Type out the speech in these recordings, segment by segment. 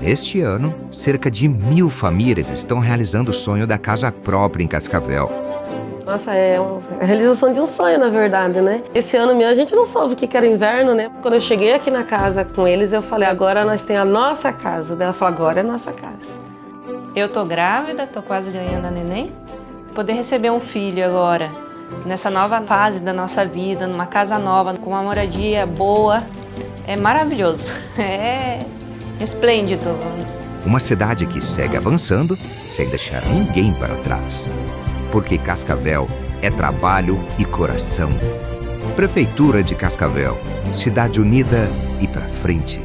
Neste ano, cerca de 1.000 famílias estão realizando o sonho da casa própria em Cascavel. Nossa, a realização de um sonho, na verdade, né? Esse ano mesmo a gente não soube o que era inverno, né? Quando eu cheguei aqui na casa com eles, eu falei, agora nós temos a nossa casa. Daí ela falou, agora é a nossa casa. Eu tô grávida, tô quase ganhando a neném. Poder receber um filho agora, nessa nova fase da nossa vida, numa casa nova, com uma moradia boa, é maravilhoso, é esplêndido. Uma cidade que segue avançando sem deixar ninguém para trás. Porque Cascavel é trabalho e coração. Prefeitura de Cascavel, cidade unida e pra frente.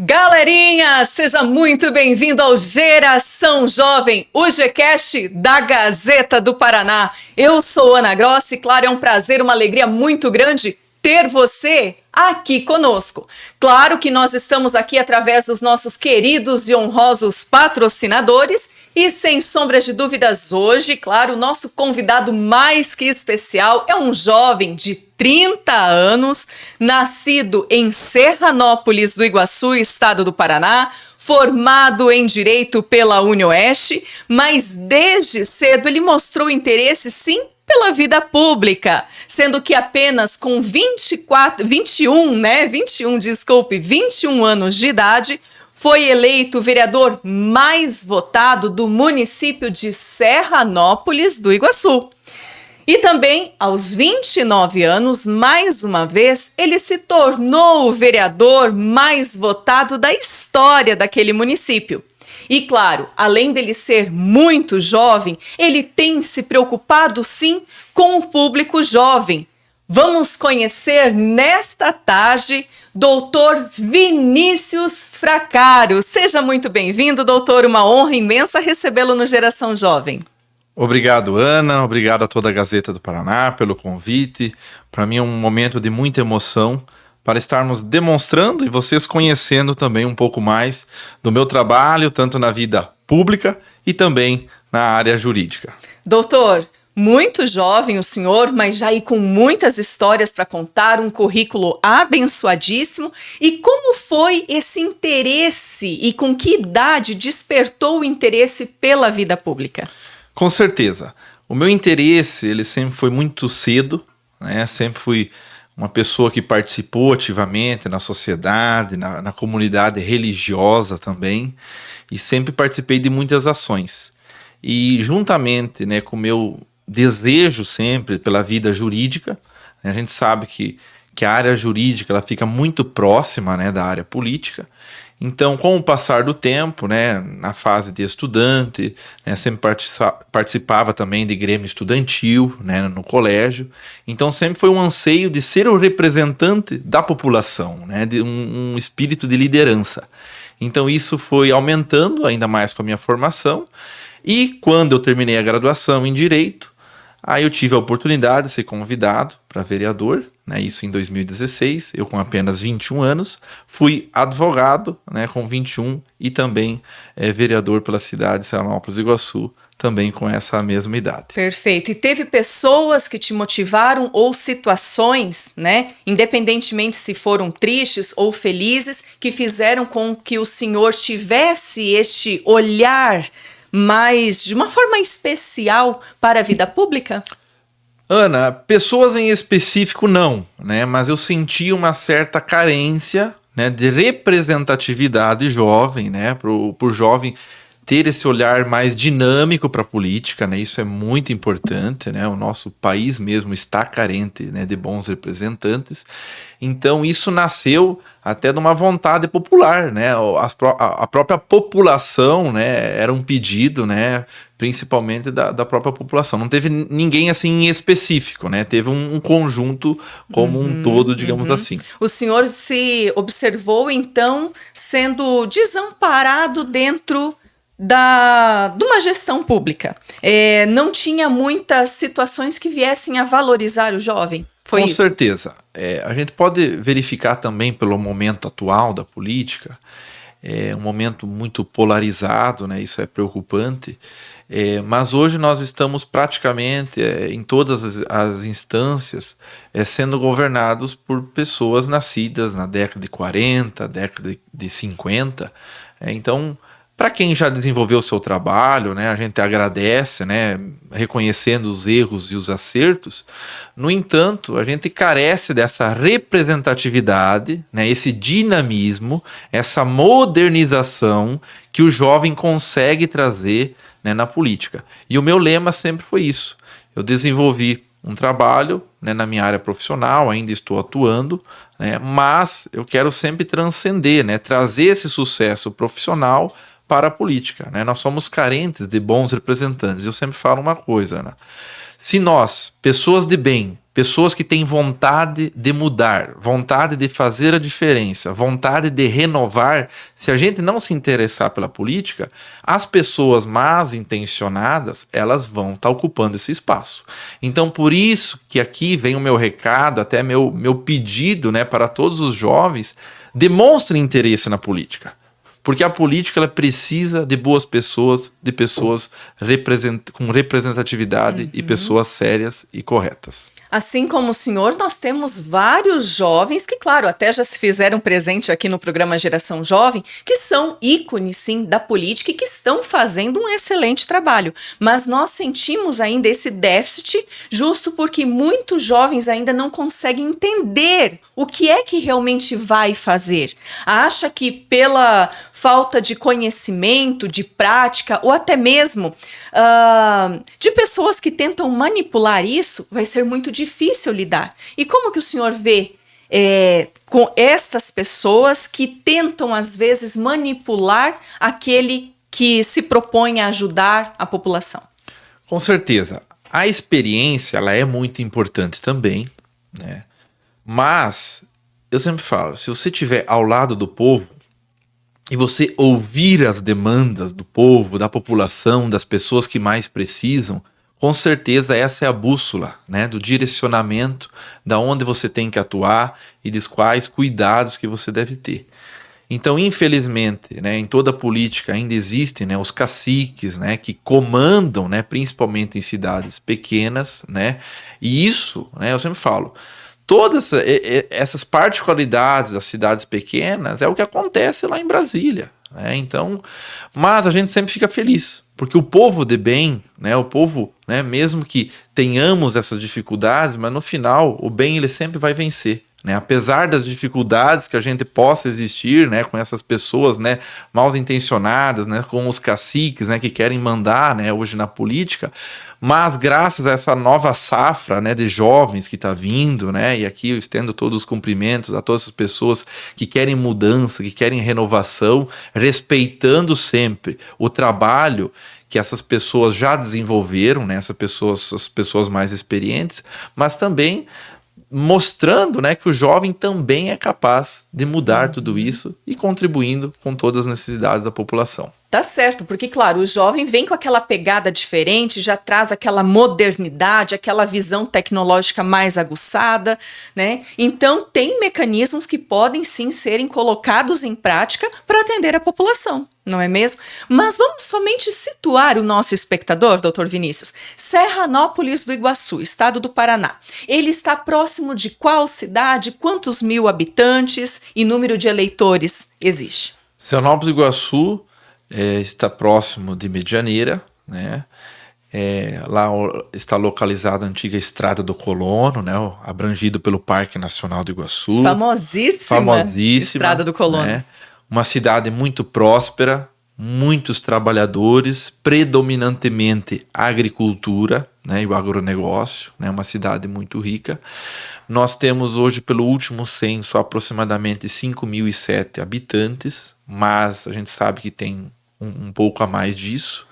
Galerinha, seja muito bem-vindo ao Geração Jovem, o Gcast da Gazeta do Paraná. Eu sou Ana Grossi, claro, é um prazer, uma alegria muito grande ter você aqui conosco. Claro que nós estamos aqui através dos nossos queridos e honrosos patrocinadores e, sem sombras de dúvidas, hoje, claro, o nosso convidado mais que especial é um jovem de 30 anos, nascido em Serranópolis do Iguaçu, estado do Paraná, formado em Direito pela UniOeste, mas desde cedo ele mostrou interesse, sim, pela vida pública, sendo que apenas com 21 anos de idade, foi eleito o vereador mais votado do município de Serranópolis do Iguaçu. E também, aos 29 anos, mais uma vez, ele se tornou o vereador mais votado da história daquele município. E claro, além dele ser muito jovem, ele tem se preocupado sim com o público jovem. Vamos conhecer nesta tarde Doutor Vinícius Fracaro. Seja muito bem-vindo, doutor. Uma honra imensa recebê-lo no Geração Jovem. Obrigado, Ana. Obrigado a toda a Gazeta do Paraná pelo convite. Para mim é um momento de muita emoção para estarmos demonstrando e vocês conhecendo também um pouco mais do meu trabalho, tanto na vida pública e também na área jurídica. Doutor, muito jovem o senhor, mas já aí com muitas histórias para contar, um currículo abençoadíssimo. E como foi esse interesse e com que idade despertou o interesse pela vida pública? Com certeza. O meu interesse, ele sempre foi muito cedo, né? Sempre fui uma pessoa que participou ativamente na sociedade, na comunidade religiosa também, e sempre participei de muitas ações. E juntamente, né, com o meu desejo sempre pela vida jurídica, né, a gente sabe que a área jurídica ela fica muito próxima, né, da área política. Então, com o passar do tempo, né, na fase de estudante, né, sempre participava também de grêmio estudantil, né, no colégio. Então, sempre foi um anseio de ser o representante da população, né, de um espírito de liderança. Então, isso foi aumentando ainda mais com a minha formação. E quando eu terminei a graduação em Direito, aí eu tive a oportunidade de ser convidado para vereador, né, isso em 2016, eu com apenas 21 anos, fui advogado, né, com 21 e também vereador pela cidade de Serranópolis do Iguaçu, também com essa mesma idade. Perfeito. E teve pessoas que te motivaram ou situações, né, independentemente se foram tristes ou felizes, que fizeram com que o senhor tivesse este olhar mas de uma forma especial para a vida pública? Ana, pessoas em específico não, né? Mas eu senti uma certa carência, né, de representatividade jovem, né? Por jovem ter esse olhar mais dinâmico para a política, né? Isso é muito importante, né? O nosso país mesmo está carente, né, de bons representantes. Então isso nasceu até de uma vontade popular, né? A própria população, né, era um pedido, né, principalmente da própria população. Não teve ninguém assim em específico, né? Teve um conjunto como um todo, digamos assim. O senhor se observou, então, sendo desamparado dentro de uma gestão pública. Não tinha muitas situações que viessem a valorizar o jovem. Foi isso? Com certeza. A gente pode verificar também pelo momento atual da política, é um momento muito polarizado, né? Isso é preocupante. Mas hoje nós estamos praticamente em todas as instâncias sendo governados por pessoas nascidas na década de 40, década de 50. Então, para quem já desenvolveu o seu trabalho, né, a gente agradece, né, reconhecendo os erros e os acertos. No entanto, a gente carece dessa representatividade, né, esse dinamismo, essa modernização que o jovem consegue trazer, né, na política. E o meu lema sempre foi isso. Eu desenvolvi um trabalho, né, na minha área profissional, ainda estou atuando, né, mas eu quero sempre transcender, né, trazer esse sucesso profissional para a política, né? Nós somos carentes de bons representantes. Eu sempre falo uma coisa, Ana. Se nós, pessoas de bem, pessoas que têm vontade de mudar, vontade de fazer a diferença, vontade de renovar, se a gente não se interessar pela política, as pessoas más intencionadas, elas vão estar ocupando esse espaço. Então, por isso que aqui vem o meu recado, até meu pedido, né, para todos os jovens, demonstrem interesse na política. Porque a política ela precisa de boas pessoas, de pessoas com representatividade e pessoas sérias e corretas. Assim como o senhor, nós temos vários jovens que, claro, até já se fizeram presente aqui no programa Geração Jovem, que são ícones, sim, da política e que estão fazendo um excelente trabalho. Mas nós sentimos ainda esse déficit justo porque muitos jovens ainda não conseguem entender o que é que realmente vai fazer. Acha que pela falta de conhecimento, de prática ou até mesmo de pessoas que tentam manipular isso, vai ser muito difícil lidar. E como que o senhor vê com estas pessoas que tentam às vezes manipular aquele que se propõe a ajudar a população? Com certeza. A experiência ela é muito importante também, né? Mas eu sempre falo, se você estiver ao lado do povo, e você ouvir as demandas do povo, da população, das pessoas que mais precisam, com certeza essa é a bússola, né, do direcionamento, da onde você tem que atuar e dos quais cuidados que você deve ter. Então, infelizmente, né, em toda a política ainda existem, né, os caciques, né, que comandam, né, principalmente em cidades pequenas, né, e isso, né, eu sempre falo, todas essas particularidades das cidades pequenas é o que acontece lá em Brasília, né? Então, mas a gente sempre fica feliz, porque o povo de bem, né, o povo, né, mesmo que tenhamos essas dificuldades, mas no final o bem ele sempre vai vencer. Né, apesar das dificuldades que a gente possa existir, né, com essas pessoas, né, mal intencionadas, né, com os caciques, né, que querem mandar, né, hoje na política, mas graças a essa nova safra, né, de jovens que está vindo, né, e aqui eu estendo todos os cumprimentos a todas as pessoas que querem mudança, que querem renovação, respeitando sempre o trabalho que essas pessoas já desenvolveram, né, as pessoas mais experientes, mas também mostrando, né, que o jovem também é capaz de mudar tudo isso e contribuindo com todas as necessidades da população. Tá certo, porque, claro, o jovem vem com aquela pegada diferente, já traz aquela modernidade, aquela visão tecnológica mais aguçada, né? Então, tem mecanismos que podem, sim, serem colocados em prática para atender a população, não é mesmo? Mas vamos somente situar o nosso espectador, doutor Vinícius. Serranópolis do Iguaçu, estado do Paraná. Ele está próximo de qual cidade, quantos mil habitantes e número de eleitores existe? Serranópolis do Iguaçu está próximo de Medianeira, né? Lá está localizada a antiga Estrada do Colono, né? Abrangido pelo Parque Nacional do Iguaçu. Famosíssima Estrada do Colono. Né? Uma cidade muito próspera, muitos trabalhadores, predominantemente agricultura, né? E o agronegócio, né? Uma cidade muito rica. Nós temos hoje, pelo último censo, aproximadamente 5.007 habitantes, mas a gente sabe que tem um pouco a mais disso.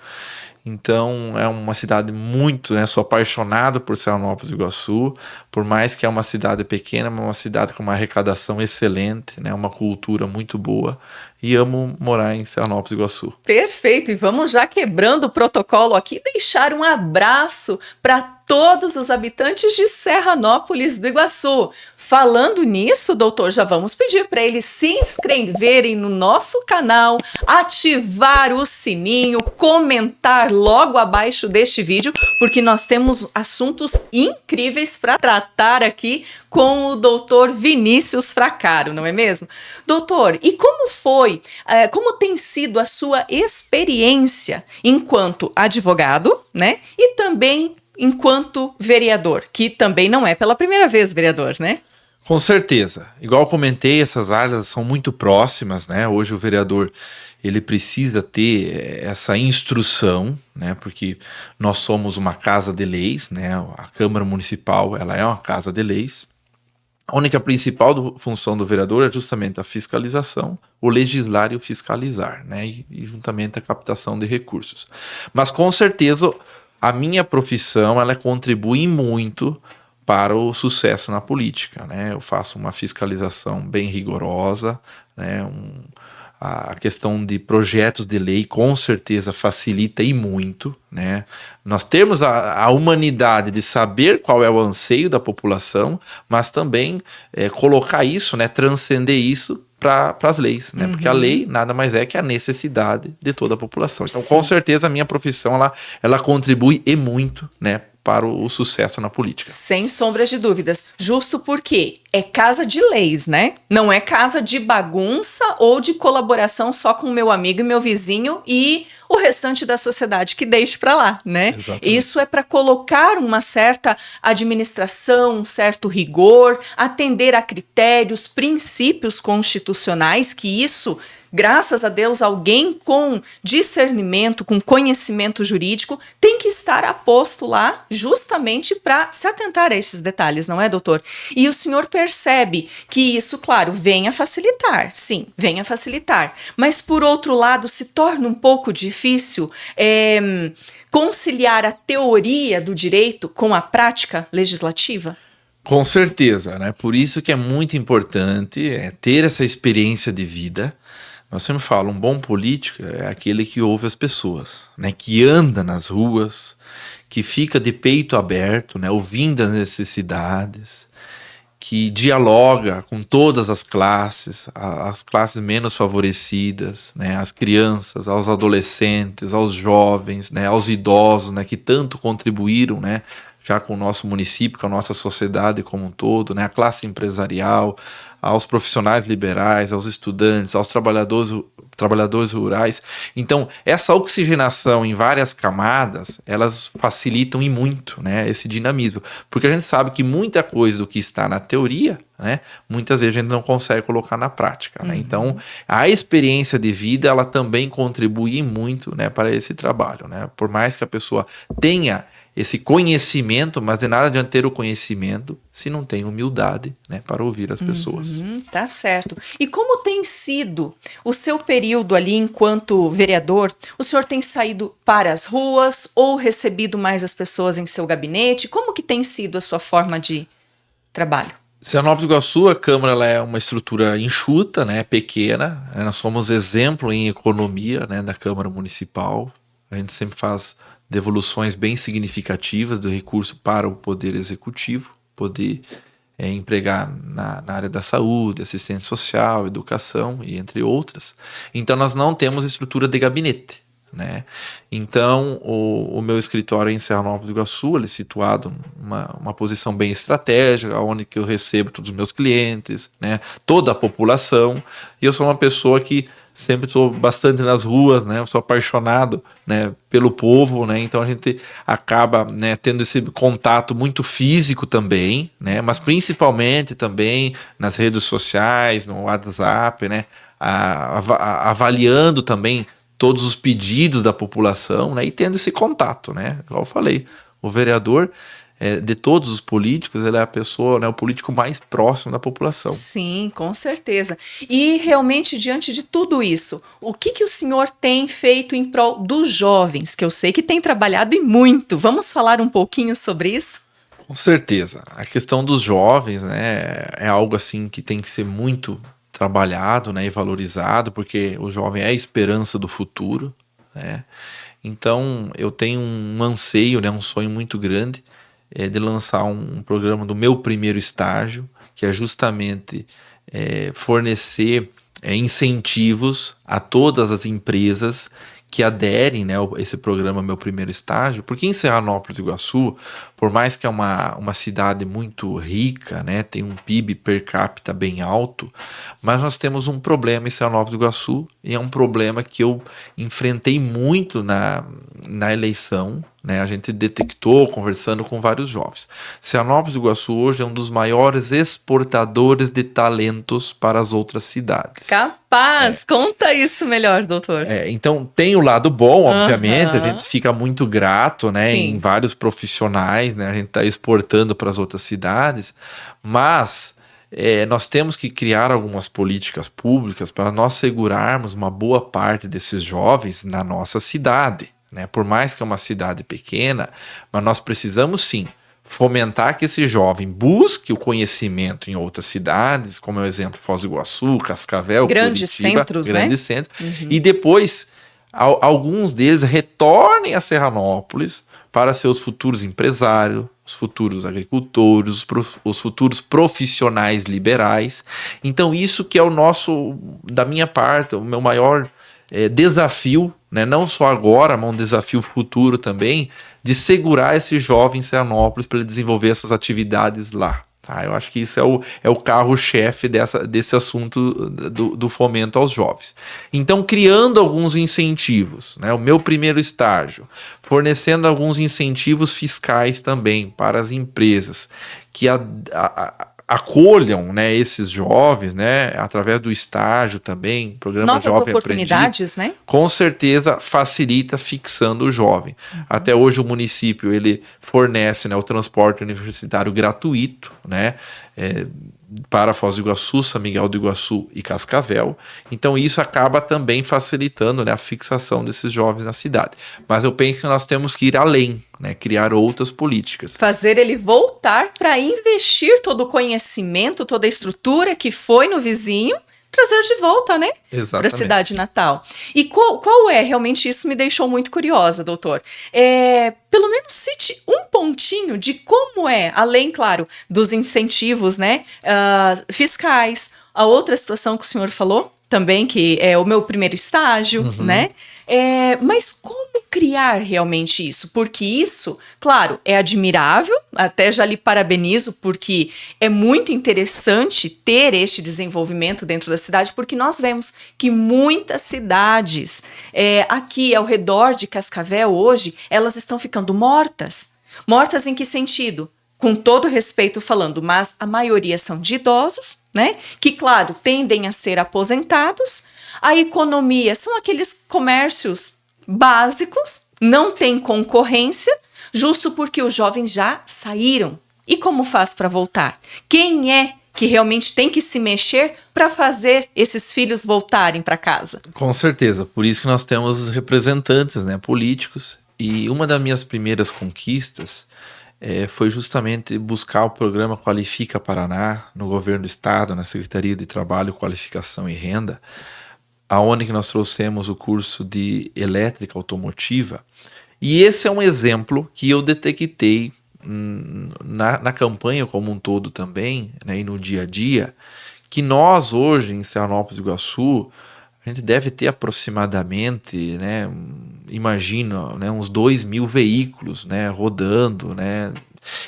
Então é uma cidade muito, né, sou apaixonado por Serranópolis do Iguaçu, por mais que é uma cidade pequena, mas uma cidade com uma arrecadação excelente, né, uma cultura muito boa, e amo morar em Serranópolis do Iguaçu. Perfeito, e vamos já quebrando o protocolo aqui, deixar um abraço para todos os habitantes de Serranópolis do Iguaçu. Falando nisso, doutor, já vamos pedir para eles se inscreverem no nosso canal, ativar o sininho, comentar logo abaixo deste vídeo, porque nós temos assuntos incríveis para tratar aqui com o doutor Vinícius Fracaro, não é mesmo? Doutor, e como tem sido a sua experiência enquanto advogado, né? E também enquanto vereador, que também não é pela primeira vez vereador, né? Com certeza. Igual eu comentei, essas áreas são muito próximas, né? Hoje o vereador, ele precisa ter essa instrução, né? Porque nós somos uma casa de leis, né? A Câmara Municipal, ela é uma casa de leis. A única principal função do vereador é justamente a fiscalização, o legislar e o fiscalizar, né? E juntamente a captação de recursos. Mas com certeza a minha profissão, ela contribui muito para o sucesso na política, né? Eu faço uma fiscalização bem rigorosa, né? A questão de projetos de lei com certeza facilita e muito, né? Nós temos a humanidade de saber qual é o anseio da população, mas também colocar isso, né? Transcender isso para as leis, né? Porque a lei nada mais é que a necessidade de toda a população. Então, com certeza, a minha profissão ela contribui e muito, né, para o sucesso na política. Sem sombras de dúvidas. Justo porque é casa de leis, né? Não é casa de bagunça ou de colaboração só com o meu amigo e meu vizinho e o restante da sociedade que deixe para lá, né? Exatamente. Isso é para colocar uma certa administração, um certo rigor, atender a critérios, princípios constitucionais, que isso, graças a Deus, alguém com discernimento, com conhecimento jurídico, tem que estar aposto lá justamente para se atentar a esses detalhes, não é, doutor? E o senhor percebe que isso, claro, vem a facilitar, sim, vem a facilitar, mas por outro lado se torna um pouco difícil conciliar a teoria do direito com a prática legislativa? Com certeza, né? Por isso que é muito importante ter essa experiência de vida. Eu sempre falo, um bom político é aquele que ouve as pessoas, né? Que anda nas ruas, que fica de peito aberto, né? Ouvindo as necessidades, que dialoga com todas as classes menos favorecidas, né? As crianças, aos adolescentes, aos jovens, né? Aos idosos, né? Que tanto contribuíram, né? Já com o nosso município, com a nossa sociedade como um todo, né? A classe empresarial, aos profissionais liberais, aos estudantes, aos trabalhadores rurais. Então, essa oxigenação em várias camadas, elas facilitam e muito, né, esse dinamismo. Porque a gente sabe que muita coisa do que está na teoria, né, muitas vezes a gente não consegue colocar na prática, né? Então, a experiência de vida, ela também contribui muito, né, para esse trabalho, né? Por mais que a pessoa tenha esse conhecimento, mas de nada adianta ter o conhecimento se não tem humildade, né, para ouvir as pessoas. Tá certo. E como tem sido o seu período ali enquanto vereador? O senhor tem saído para as ruas ou recebido mais as pessoas em seu gabinete? Como que tem sido a sua forma de trabalho? Serranópolis do Iguaçu, a Câmara, ela é uma estrutura enxuta, né, pequena. Nós somos exemplo em economia, né, da Câmara Municipal. A gente sempre faz devoluções bem significativas do recurso para o Poder Executivo, poder empregar na área da saúde, assistência social, educação e entre outras. Então nós não temos estrutura de gabinete, né? Então o meu escritório é em Serranópolis do Iguaçu, ele é situado numa posição bem estratégica, onde que eu recebo todos os meus clientes, né? Toda a população, e eu sou uma pessoa que sempre estou bastante nas ruas, né? Eu sou apaixonado, né, pelo povo, né? Então a gente acaba, né, tendo esse contato muito físico também, né? Mas principalmente também nas redes sociais, no WhatsApp, né? Avaliando também todos os pedidos da população, né? E tendo esse contato, né? Igual eu falei, o vereador, de todos os políticos, ele é a pessoa, né, o político mais próximo da população. Sim, com certeza. E realmente, diante de tudo isso, o que o senhor tem feito em prol dos jovens, que eu sei que tem trabalhado e muito? Vamos falar um pouquinho sobre isso? Com certeza. A questão dos jovens, né, é algo assim que tem que ser muito trabalhado, né, e valorizado, porque o jovem é a esperança do futuro, né? Então, eu tenho um anseio, né, um sonho muito grande, de lançar um programa do meu primeiro estágio, que é justamente fornecer incentivos a todas as empresas que aderem, né, a esse programa Meu Primeiro Estágio, porque em Serranópolis do Iguaçu, por mais que é uma cidade muito rica, né, tem um PIB per capita bem alto, mas nós temos um problema em Serranópolis do Iguaçu, e é um problema que eu enfrentei muito na eleição, né, a gente detectou conversando com vários jovens. Serranópolis do Iguaçu hoje é um dos maiores exportadores de talentos para as outras cidades. Capaz! Conta isso melhor, doutor. Então tem o lado bom, obviamente, a gente fica muito grato, né, Sim. em vários profissionais, né, a gente está exportando para as outras cidades, mas nós temos que criar algumas políticas públicas para nós segurarmos uma boa parte desses jovens na nossa cidade, né? Por mais que é uma cidade pequena, mas nós precisamos sim fomentar que esse jovem busque o conhecimento em outras cidades, como é o exemplo Foz do Iguaçu, Cascavel, Grandes Curitiba, centros, grandes centros, e depois alguns deles retornem a Serranópolis para ser os futuros empresários, os futuros agricultores, os futuros profissionais liberais. Então isso que é da minha parte, o meu maior desafio, né, não só agora, mas um desafio futuro também, de segurar esse jovem em Serranópolis para ele desenvolver essas atividades lá. Tá? Eu acho que isso é o carro-chefe desse assunto do fomento aos jovens. Então, criando alguns incentivos, né, o meu primeiro estágio, fornecendo alguns incentivos fiscais também para as empresas que acolham, né, esses jovens, né, através do estágio também, programa Novas Jovem oportunidades, Aprendiz, né? com certeza facilita fixando o jovem. Até hoje o município ele fornece, né, o transporte universitário gratuito, né, para Foz do Iguaçu, São Miguel do Iguaçu e Cascavel. Então isso acaba também facilitando, né, a fixação desses jovens na cidade. Mas eu penso que nós temos que ir além, né, criar outras políticas. Fazer ele voltar para investir todo o conhecimento, toda a estrutura que foi no vizinho, trazer de volta, né? Para a cidade natal. E qual é? Realmente isso me deixou muito curiosa, doutor. Pelo menos cite um pontinho de como além, claro, dos incentivos, né, fiscais, a outra situação que o senhor falou também, que é o meu primeiro estágio, né? Mas como criar realmente isso? Porque isso, claro, é admirável, até já lhe parabenizo, porque é muito interessante ter este desenvolvimento dentro da cidade, porque nós vemos que muitas cidades aqui ao redor de Cascavel hoje, elas estão ficando mortas. Mortas em que sentido? Com todo respeito falando, mas a maioria são de idosos, né? Que, claro, tendem a ser aposentados. A economia são aqueles comércios básicos, não tem concorrência, justo porque os jovens já saíram. E como faz para voltar? Quem é que realmente tem que se mexer para fazer esses filhos voltarem para casa? Com certeza, por isso que nós temos representantes, né, políticos. E uma das minhas primeiras conquistas foi justamente buscar o programa Qualifica Paraná no governo do estado, na Secretaria de Trabalho, Qualificação e Renda, aonde que nós trouxemos o curso de elétrica automotiva. E esse é um exemplo que eu detectei na campanha como um todo também, né, e no dia a dia, que nós hoje em Serranópolis do Iguaçu, a gente deve ter aproximadamente, né, imagina, né, uns 2.000 veículos, né, rodando, né,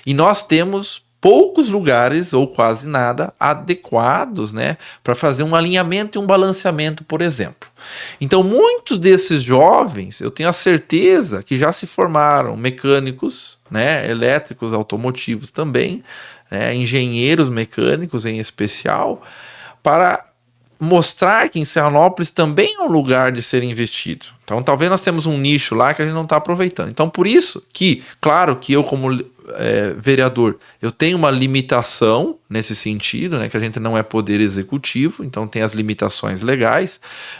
e nós temos poucos lugares, ou quase nada, adequados, né, para fazer um alinhamento e um balanceamento, por exemplo. Então, muitos desses jovens, eu tenho a certeza que já se formaram mecânicos, né, elétricos, automotivos também, né, engenheiros mecânicos em especial, para mostrar que em Serranópolis também é um lugar de ser investido. Então, talvez nós temos um nicho lá que a gente não está aproveitando. Então, por isso que, claro que eu como vereador, eu tenho uma limitação nesse sentido, né, que a gente não é poder executivo, então tem as limitações legais.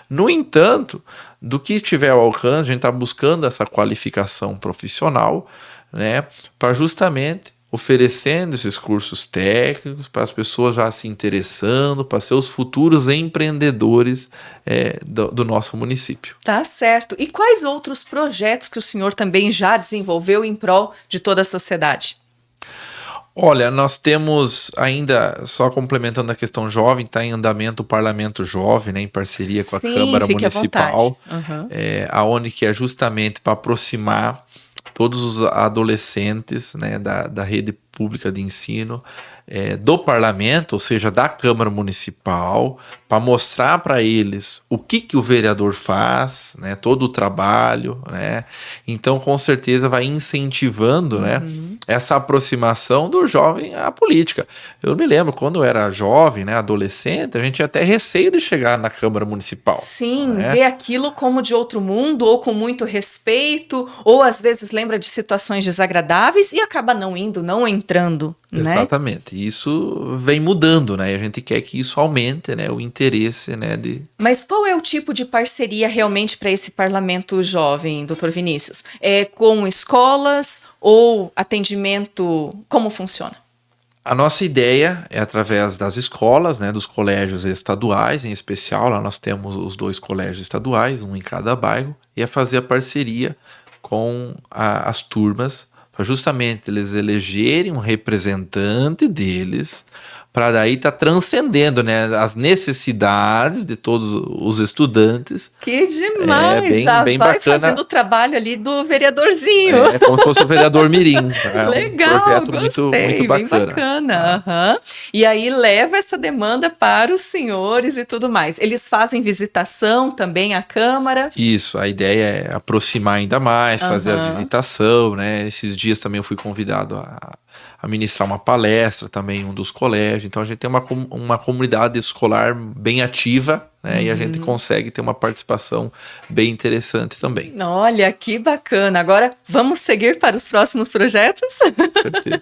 No entanto, do que estiver ao alcance, a gente está buscando essa qualificação profissional, né, para justamente oferecendo esses cursos técnicos para as pessoas já se interessando, para ser os futuros empreendedores do nosso município. Tá certo. E quais outros projetos que o senhor também já desenvolveu em prol de toda a sociedade? Olha, nós temos ainda, só complementando a questão jovem, está em andamento o Parlamento Jovem, né, em parceria com a Sim, Câmara fique à Municipal, vontade. Uhum. aonde que é justamente para aproximar todos os adolescentes, né, da rede pública de ensino, do parlamento, ou seja, da Câmara Municipal, para mostrar para eles o que o vereador faz, né, todo o trabalho, né? Então, com certeza, vai incentivando, né, essa aproximação do jovem à política. Eu me lembro, quando eu era jovem, né, adolescente, a gente tinha até receio de chegar na Câmara Municipal. Sim, né? vê aquilo como de outro mundo, ou com muito respeito, ou às vezes lembra de situações desagradáveis e acaba não indo, não entrando, né? Exatamente. Isso vem mudando, né? E a gente quer que isso aumente, né, o interesse, né, Mas qual é o tipo de parceria realmente para esse parlamento jovem, doutor Vinícius? É com escolas ou atendimento? Como funciona? A nossa ideia é através das escolas, né, dos colégios estaduais, em especial, lá nós temos os 2 colégios estaduais, um em cada bairro, e é fazer a parceria com as turmas, para justamente eles elegerem um representante deles, para daí estar transcendendo, né, as necessidades de todos os estudantes. Que demais! bem Vai bacana. fazendo o trabalho ali do vereadorzinho. É como se fosse o vereador Mirim. É Legal, um projeto gostei, muito bem bacana. bacana. Aham. E aí leva essa demanda para os senhores e tudo mais. Eles fazem visitação também à Câmara. Isso, a ideia é aproximar ainda mais, fazer a visitação, né? Esses dias também eu fui convidado a ministrar uma palestra também em um dos colégios. Então a gente tem uma comunidade escolar bem ativa, né? E a gente consegue ter uma participação bem interessante também. Olha, que bacana. Agora vamos seguir para os próximos projetos? Com certeza.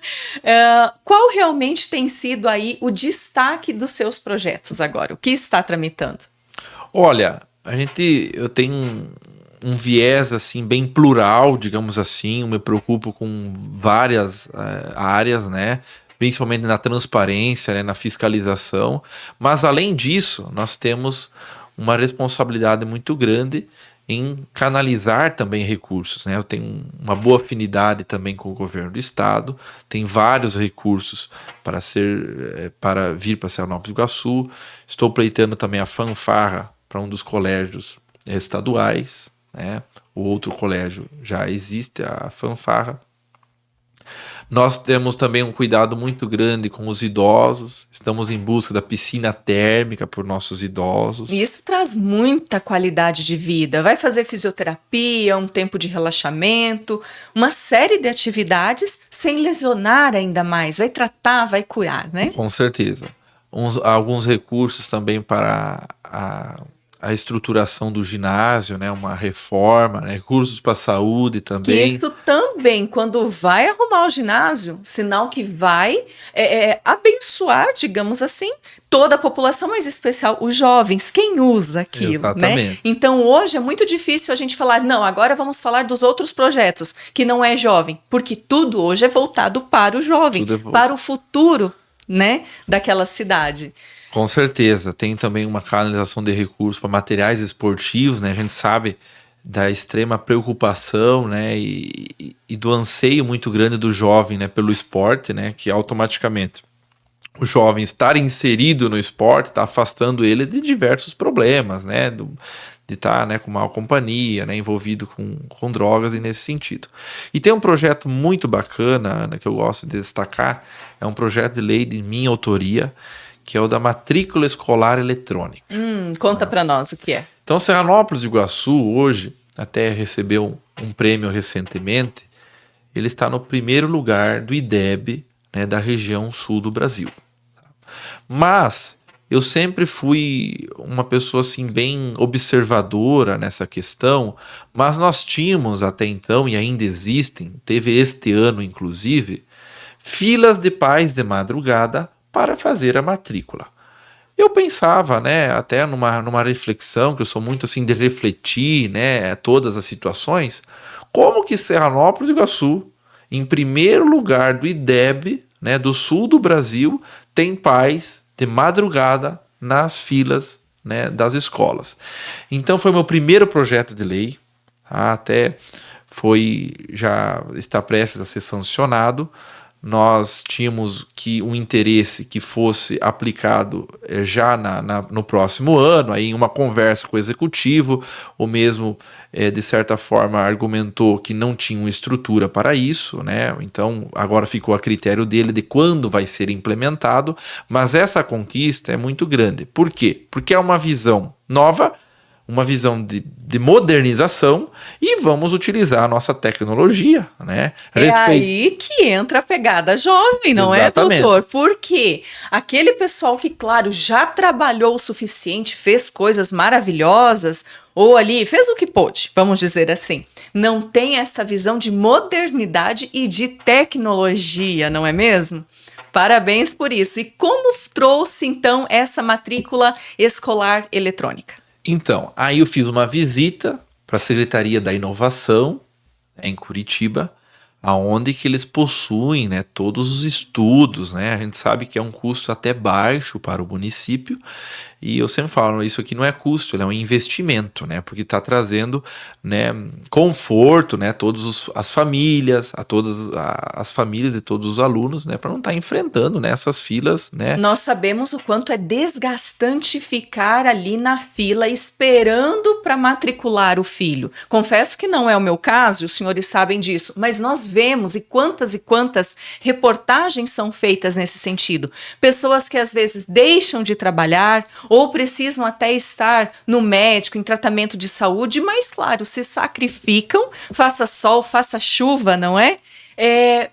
Qual realmente tem sido aí o destaque dos seus projetos agora? O que está tramitando? Olha, eu tenho um viés assim bem plural, digamos assim. Eu me preocupo com várias áreas, né? Principalmente na transparência, né? Na fiscalização. Mas além disso, nós temos uma responsabilidade muito grande em canalizar também recursos, né? Eu tenho uma boa afinidade também com o governo do estado, tem vários recursos para vir para Serranópolis do Iguaçu. Estou pleiteando também a fanfarra para um dos colégios estaduais, né? O outro colégio já existe, a fanfarra. Nós temos também um cuidado muito grande com os idosos. Estamos em busca da piscina térmica para os nossos idosos. E isso traz muita qualidade de vida. Vai fazer fisioterapia, um tempo de relaxamento, uma série de atividades sem lesionar ainda mais. Vai tratar, vai curar, né? Com certeza. Alguns recursos também para a estruturação do ginásio, né, uma reforma, né, recursos para a saúde também. Que isso também, quando vai arrumar o ginásio, sinal que vai abençoar, digamos assim, toda a população, mas em especial os jovens, quem usa aquilo, Exatamente. né? Então hoje é muito difícil a gente falar, não, agora vamos falar dos outros projetos, que não é jovem, porque tudo hoje é voltado para o jovem, para o futuro, né, daquela cidade. Com certeza, tem também uma canalização de recursos para materiais esportivos, né? A gente sabe da extrema preocupação, né? E do anseio muito grande do jovem, né? Pelo esporte, né? Que automaticamente o jovem estar inserido no esporte está afastando ele de diversos problemas, né? De estar, né, com má companhia, né? Envolvido com drogas e nesse sentido. E tem um projeto muito bacana, Ana, que eu gosto de destacar, é um projeto de lei de minha autoria, que é o da matrícula escolar eletrônica. Conta para nós o que é. Então, Serranópolis do Iguaçu, hoje, até recebeu um prêmio recentemente, ele está no primeiro lugar do IDEB, né, da região sul do Brasil. Mas eu sempre fui uma pessoa assim, bem observadora nessa questão, mas nós tínhamos até então, e ainda existem, teve este ano inclusive, filas de pais de madrugada para fazer a matrícula. Eu pensava, né, até numa reflexão, que eu sou muito assim de refletir, né, todas as situações, como que Serranópolis do Iguaçu, em primeiro lugar do IDEB, né, do sul do Brasil, tem pais de madrugada nas filas, né, das escolas. Então foi meu primeiro projeto de lei, até já está prestes a ser sancionado. nós tínhamos que um interesse que fosse aplicado já no próximo ano, aí em uma conversa com o executivo, o mesmo, de certa forma, argumentou que não tinha uma estrutura para isso, né? Então, agora ficou a critério dele de quando vai ser implementado, mas essa conquista é muito grande. Por quê? Porque é uma visão nova, uma visão de modernização, e vamos utilizar a nossa tecnologia, né? É aí que entra a pegada jovem, não Exatamente. é, doutor? Porque aquele pessoal que, claro, já trabalhou o suficiente, fez coisas maravilhosas, ou ali fez o que pôde, vamos dizer assim, não tem essa visão de modernidade e de tecnologia, não é mesmo? Parabéns por isso. E como trouxe, então, essa matrícula escolar eletrônica? Então, aí eu fiz uma visita para a Secretaria da Inovação, em Curitiba, aonde que eles possuem, né, todos os estudos, né? A gente sabe que é um custo até baixo para o município, e eu sempre falo, isso aqui não é custo, ele é um investimento, né? Porque está trazendo, né, conforto, né, as famílias, a todas as famílias de todos os alunos, né, para não estar enfrentando, né, essas filas, né? Nós sabemos o quanto é desgastante ficar ali na fila esperando para matricular o filho. Confesso que não é o meu caso, os senhores sabem disso, mas nós vemos e quantas reportagens são feitas nesse sentido. Pessoas que às vezes deixam de trabalhar ou precisam até estar no médico, em tratamento de saúde, mas claro, se sacrificam, faça sol, faça chuva, não é?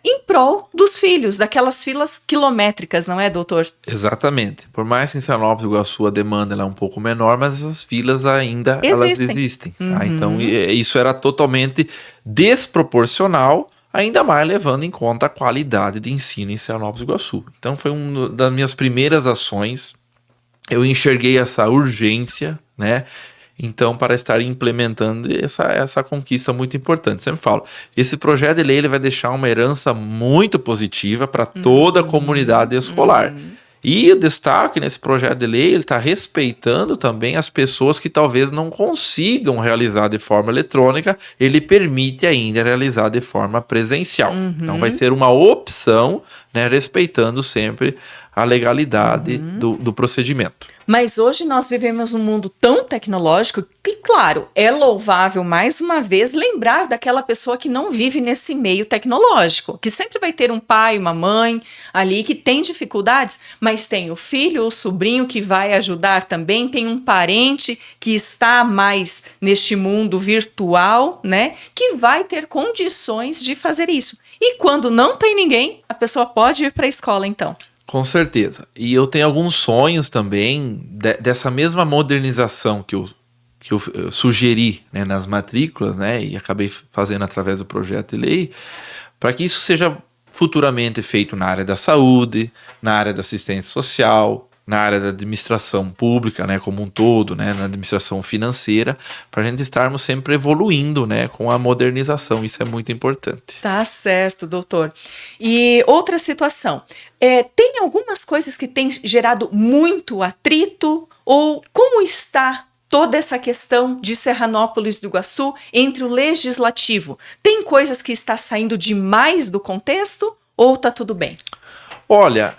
Em prol dos filhos, daquelas filas quilométricas, não é, doutor? Exatamente. Por mais que em Sinop do Iguaçu a demanda ela é um pouco menor, mas essas filas ainda elas existem. Tá? Então isso era totalmente desproporcional, ainda mais levando em conta a qualidade de ensino em Sinop do Iguaçu. Então foi uma das minhas primeiras ações. Eu enxerguei essa urgência, né? Então, para estar implementando essa conquista muito importante. Sempre falo, esse projeto de lei ele vai deixar uma herança muito positiva para toda a comunidade escolar. E o destaque nesse projeto de lei, ele está respeitando também as pessoas que talvez não consigam realizar de forma eletrônica, ele permite ainda realizar de forma presencial. Então vai ser uma opção, né, respeitando sempre a legalidade do procedimento. Mas hoje nós vivemos num mundo tão tecnológico que, claro, é louvável, mais uma vez, lembrar daquela pessoa que não vive nesse meio tecnológico, que sempre vai ter um pai, uma mãe ali que tem dificuldades, mas tem o filho, o sobrinho que vai ajudar também, tem um parente que está mais neste mundo virtual, né, que vai ter condições de fazer isso. E quando não tem ninguém, a pessoa pode ir para a escola, então. Com certeza. E eu tenho alguns sonhos também dessa mesma modernização que eu sugeri, né, nas matrículas, né, e acabei fazendo através do projeto de lei, para que isso seja futuramente feito na área da saúde, na área da assistência social, na área da administração pública, né, como um todo, né, na administração financeira, para a gente estarmos sempre evoluindo, né, com a modernização. Isso é muito importante. Tá certo, doutor. E outra situação, tem algumas coisas que têm gerado muito atrito, ou como está toda essa questão de Serranópolis do Iguaçu entre o legislativo? Tem coisas que está saindo demais do contexto ou tá tudo bem? Olha,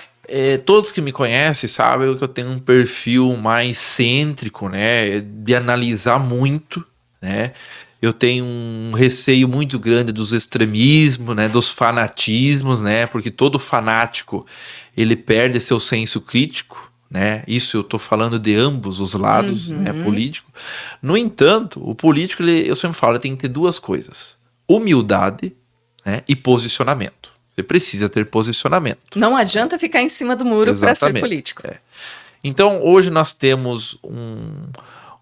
todos que me conhecem sabem que eu tenho um perfil mais cêntrico, né, de analisar muito, né. Eu tenho um receio muito grande dos extremismos, né, dos fanatismos, né, porque todo fanático ele perde seu senso crítico, né. Isso eu estou falando de ambos os lados, né, político. No entanto, o político, eu sempre falo, ele tem que ter duas coisas: humildade, né, e posicionamento. Você precisa ter posicionamento. Não adianta ficar em cima do muro para ser político. Então, hoje nós temos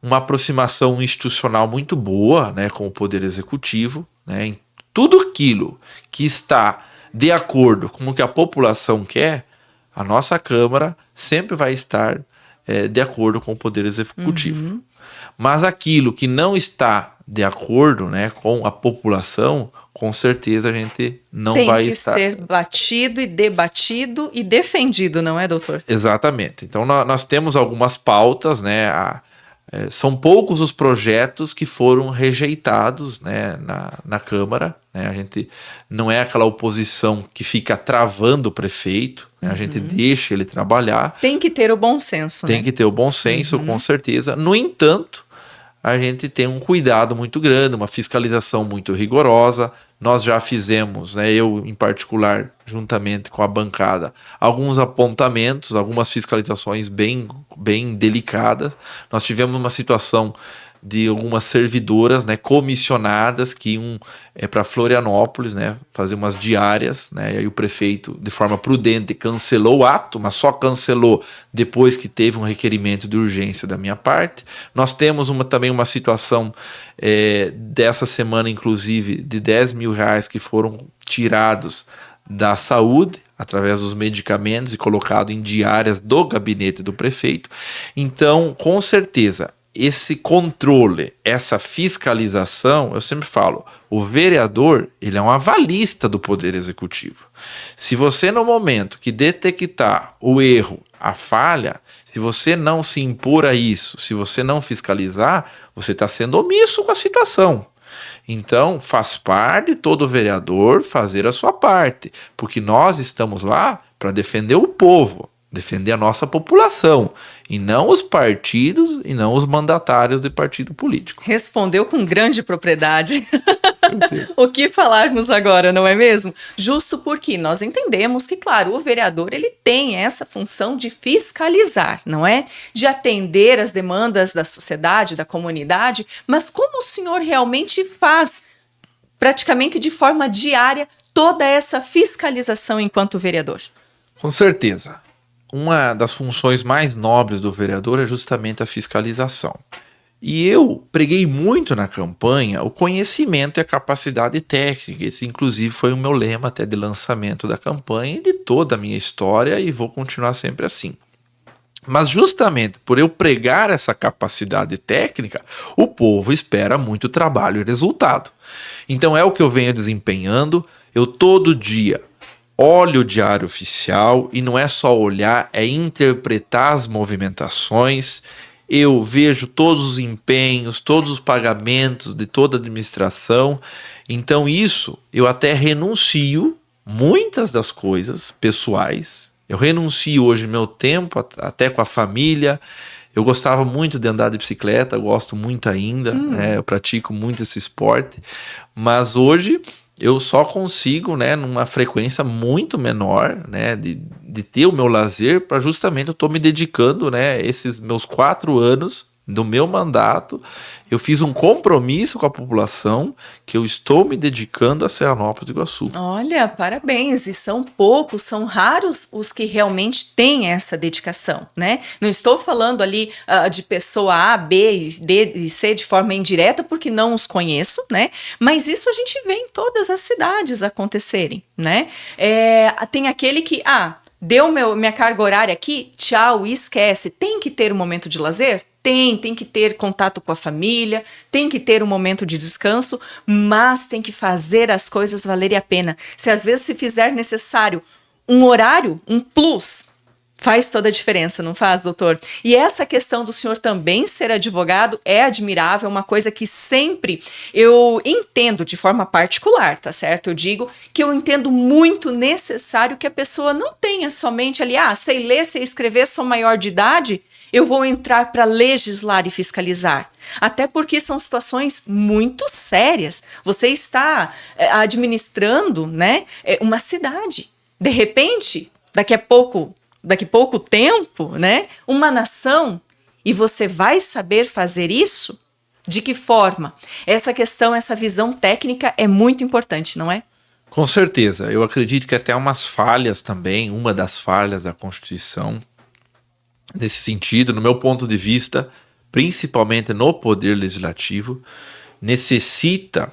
uma aproximação institucional muito boa, né, com o Poder Executivo, né, em tudo aquilo que está de acordo com o que a população quer, a nossa Câmara sempre vai estar de acordo com o Poder Executivo. Mas aquilo que não está de acordo, né, com a população, com certeza a gente não vai estar... Tem que ser batido e debatido e defendido, não é, doutor? Exatamente. Então nós temos algumas pautas, né, São poucos os projetos que foram rejeitados, né, na Câmara, né? A gente não é aquela oposição que fica travando o prefeito, né? A gente deixa ele trabalhar. Tem que ter o bom senso, Tem que ter o bom senso, com certeza. No entanto, a gente tem um cuidado muito grande, uma fiscalização muito rigorosa. Nós já fizemos, né, eu em particular, juntamente com a bancada, alguns apontamentos, algumas fiscalizações bem delicadas. Nós tivemos uma situação de algumas servidoras, né, comissionadas que iam para Florianópolis, né, fazer umas diárias, né, e aí o prefeito, de forma prudente, cancelou o ato, mas só cancelou depois que teve um requerimento de urgência da minha parte. Nós temos também uma situação dessa semana, inclusive, de R$10 mil que foram tirados da saúde, através dos medicamentos e colocado em diárias do gabinete do prefeito. Então, com certeza, esse controle, essa fiscalização, eu sempre falo, o vereador, ele é um avalista do Poder Executivo. Se você, no momento que detectar o erro, a falha, se você não se impor a isso, se você não fiscalizar, você está sendo omisso com a situação. Então, faz parte de todo vereador fazer a sua parte, porque nós estamos lá para defender o povo, defender a nossa população, e não os partidos e não os mandatários de partido político. Respondeu com grande propriedade. O que falarmos agora, não é mesmo? Justo porque nós entendemos que, claro, o vereador ele tem essa função de fiscalizar, não é? De atender as demandas da sociedade, da comunidade, mas como o senhor realmente faz, praticamente de forma diária, toda essa fiscalização enquanto vereador? Com certeza. Uma das funções mais nobres do vereador é justamente a fiscalização. E eu preguei muito na campanha o conhecimento e a capacidade técnica. Esse, inclusive, foi o meu lema até de lançamento da campanha e de toda a minha história, e vou continuar sempre assim. Mas justamente por eu pregar essa capacidade técnica, o povo espera muito trabalho e resultado. Então é o que eu venho desempenhando. Eu todo dia olho o Diário Oficial, e não é só olhar, é interpretar as movimentações. Eu vejo todos os empenhos, todos os pagamentos de toda a administração. Então isso, eu até renuncio muitas das coisas pessoais. Eu renuncio hoje meu tempo, até com a família. Eu gostava muito de andar de bicicleta, gosto muito ainda, né? Eu pratico muito esse esporte. Mas hoje eu só consigo, né, numa frequência muito menor, né, de ter o meu lazer, para justamente eu estou me dedicando, né, esses meus 4 anos do meu mandato, eu fiz um compromisso com a população que eu estou me dedicando a Serranópolis do Iguaçu. Olha, parabéns, e são poucos, são raros os que realmente têm essa dedicação, né? Não estou falando ali de pessoa A, B, D e C de forma indireta, porque não os conheço, né? Mas isso a gente vê em todas as cidades acontecerem, né? Tem aquele que, deu minha carga horária aqui, tchau, esquece. Tem que ter um momento de lazer? Tem que ter contato com a família, tem que ter um momento de descanso, mas tem que fazer as coisas valerem a pena. Se às vezes se fizer necessário um horário, um plus, faz toda a diferença, não faz, doutor? E essa questão do senhor também ser advogado é admirável, uma coisa que sempre eu entendo de forma particular, tá certo? Eu digo que eu entendo muito necessário que a pessoa não tenha somente ali, sei ler, sei escrever, sou maior de idade, eu vou entrar para legislar e fiscalizar. Até porque são situações muito sérias. Você está administrando, né, uma cidade. De repente, daqui pouco tempo, né, uma nação, e você vai saber fazer isso? De que forma? Essa questão, essa visão técnica é muito importante, não é? Com certeza. Eu acredito que até umas falhas também, uma das falhas da Constituição, nesse sentido, no meu ponto de vista, principalmente no Poder Legislativo, necessita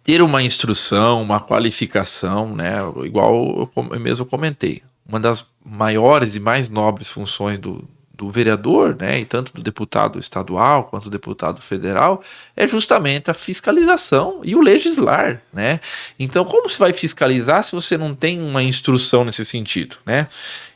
ter uma instrução, uma qualificação, né? Igual eu mesmo comentei. Uma das maiores e mais nobres funções do vereador, né, e tanto do deputado estadual quanto do deputado federal, é justamente a fiscalização e o legislar, né? Então, como se vai fiscalizar se você não tem uma instrução nesse sentido, né?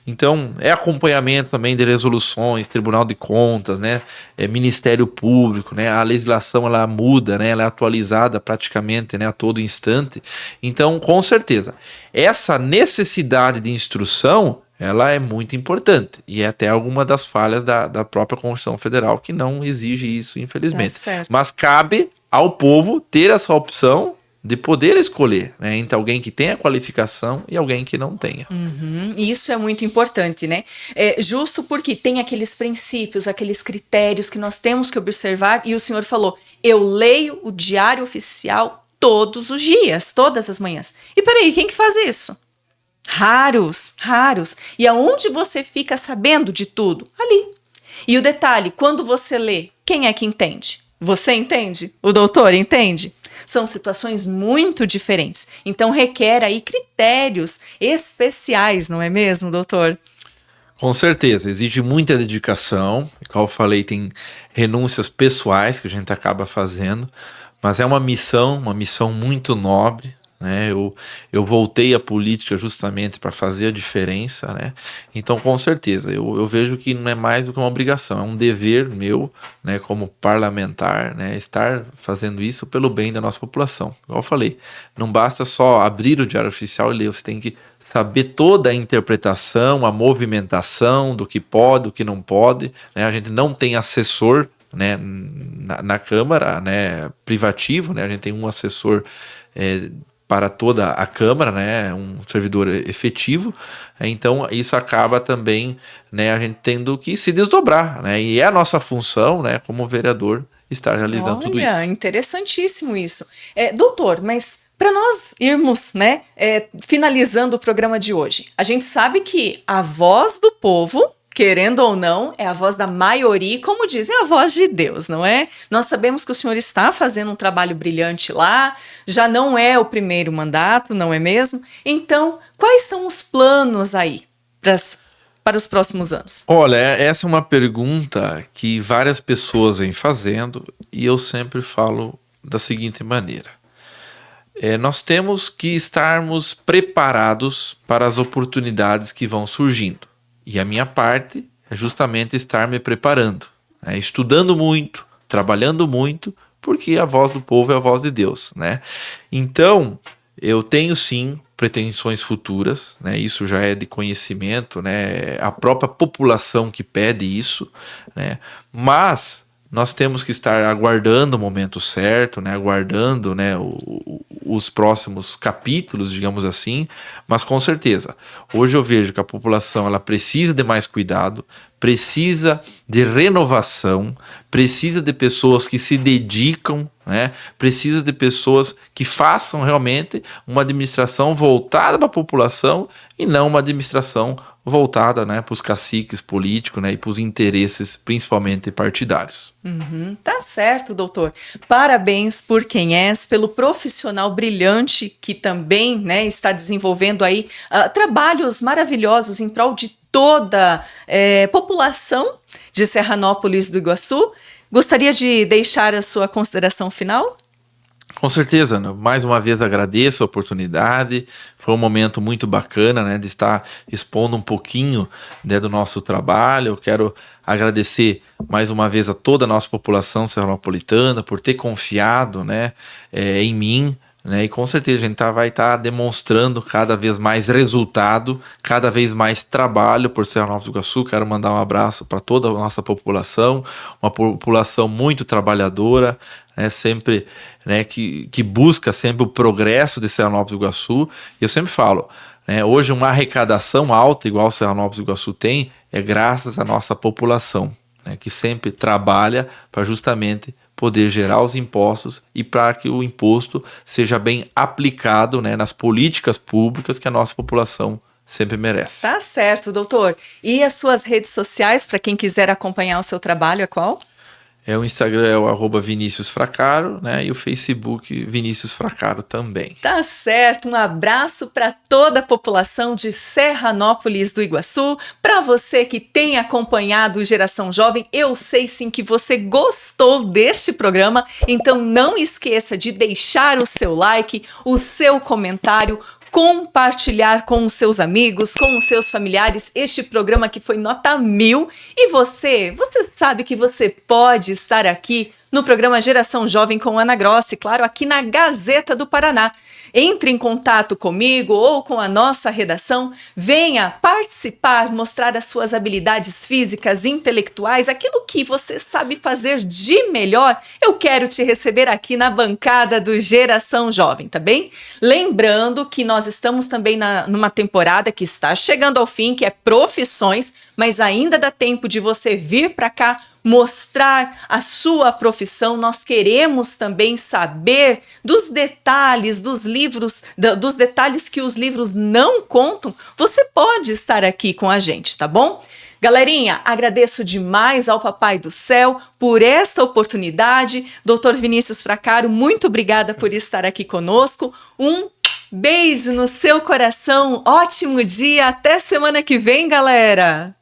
Então, é acompanhamento também de resoluções, Tribunal de Contas, né? Ministério Público, né? A legislação ela muda, né? Ela é atualizada praticamente, né? A todo instante. Então, com certeza, essa necessidade de instrução ela é muito importante e é até alguma das falhas da própria Constituição Federal que não exige isso, infelizmente. Mas cabe ao povo ter essa opção de poder escolher, né, entre alguém que tenha qualificação e alguém que não tenha. Isso é muito importante, né? Justo porque tem aqueles princípios, aqueles critérios que nós temos que observar, e o senhor falou, eu leio o Diário Oficial todos os dias, todas as manhãs. E peraí, quem que faz isso? Raros. E aonde você fica sabendo de tudo? Ali. E o detalhe, quando você lê, quem é que entende? Você entende? O doutor entende? São situações muito diferentes. Então requer aí critérios especiais, não é mesmo, doutor? Com certeza, exige muita dedicação. Como eu falei, tem renúncias pessoais que a gente acaba fazendo, mas é uma missão muito nobre. Né? Eu voltei à política justamente para fazer a diferença, né? Então, com certeza, eu vejo que não é mais do que uma obrigação, é um dever meu, né, como parlamentar, né, estar fazendo isso pelo bem da nossa população. Igual eu falei, não basta só abrir o Diário Oficial e ler, você tem que saber toda a interpretação, a movimentação do que pode, do que não pode, né? A gente não tem assessor, né, na Câmara, né, privativo, né? A gente tem um assessor para toda a Câmara, né, um servidor efetivo, então isso acaba também, né, a gente tendo que se desdobrar, né, e é a nossa função, né, como vereador, estar realizando tudo isso. Olha, interessantíssimo isso. Doutor, mas para nós irmos, né, finalizando o programa de hoje, a gente sabe que a voz do povo, querendo ou não, é a voz da maioria, como dizem, a voz de Deus, não é? Nós sabemos que o senhor está fazendo um trabalho brilhante lá, já não é o primeiro mandato, não é mesmo? Então, quais são os planos aí para os próximos anos? Olha, essa é uma pergunta que várias pessoas vêm fazendo e eu sempre falo da seguinte maneira. Nós temos que estarmos preparados para as oportunidades que vão surgindo. E a minha parte é justamente estar me preparando, né? Estudando muito, trabalhando muito, porque a voz do povo é a voz de Deus, né? Então, eu tenho sim pretensões futuras, né? Isso já é de conhecimento, né? A própria população que pede isso, né? Mas nós temos que estar aguardando o momento certo, né? Aguardando, né, os próximos capítulos, digamos assim, mas com certeza, hoje eu vejo que a população ela precisa de mais cuidado, precisa de renovação, precisa de pessoas que se dedicam, né? Precisa de pessoas que façam realmente uma administração voltada para a população e não uma administração voltada, né, para os caciques políticos, né, e para os interesses principalmente partidários. Tá certo, doutor. Parabéns por quem és, pelo profissional brilhante que também, né, está desenvolvendo aí trabalhos maravilhosos em prol de toda a população de Serranópolis do Iguaçu. Gostaria de deixar a sua consideração final? Com certeza, né? Mais uma vez agradeço a oportunidade, foi um momento muito bacana, né, de estar expondo um pouquinho, né, do nosso trabalho. Eu quero agradecer mais uma vez a toda a nossa população serranopolitana por ter confiado, né, em mim, né, e com certeza a gente vai estar demonstrando cada vez mais resultado, cada vez mais trabalho por Serranópolis do Iguaçu. Quero mandar um abraço para toda a nossa população, uma população muito trabalhadora, né, sempre, né, que busca sempre o progresso de Serranópolis do Iguaçu. E eu sempre falo, né, hoje uma arrecadação alta igual Serranópolis do Iguaçu tem é graças à nossa população, né, que sempre trabalha para justamente poder gerar os impostos e para que o imposto seja bem aplicado, né, nas políticas públicas que a nossa população sempre merece. Tá certo, doutor. E as suas redes sociais, para quem quiser acompanhar o seu trabalho, é qual? O Instagram é o @Vinícius Fracaro, né? E o Facebook Vinícius Fracaro também. Tá certo, um abraço para toda a população de Serranópolis do Iguaçu, para você que tem acompanhado o Geração Jovem. Eu sei sim que você gostou deste programa, então não esqueça de deixar o seu like, o seu comentário, compartilhar com os seus amigos, com os seus familiares, este programa que foi nota 1000. E você sabe que você pode estar aqui no programa Geração Jovem com Ana Grossi, claro, aqui na Gazeta do Paraná. Entre em contato comigo ou com a nossa redação, venha participar, mostrar as suas habilidades físicas, intelectuais, aquilo que você sabe fazer de melhor. Eu quero te receber aqui na bancada do Geração Jovem, tá bem? Lembrando que nós estamos também numa temporada que está chegando ao fim, que é Profissões, mas ainda dá tempo de você vir para cá, mostrar a sua profissão. Nós queremos também saber dos detalhes dos livros, dos detalhes que os livros não contam. Você pode estar aqui com a gente, tá bom? Galerinha, agradeço demais ao Papai do Céu por esta oportunidade. Dr. Vinícius Fracaro, muito obrigada por estar aqui conosco. Um beijo no seu coração, ótimo dia, até semana que vem, galera!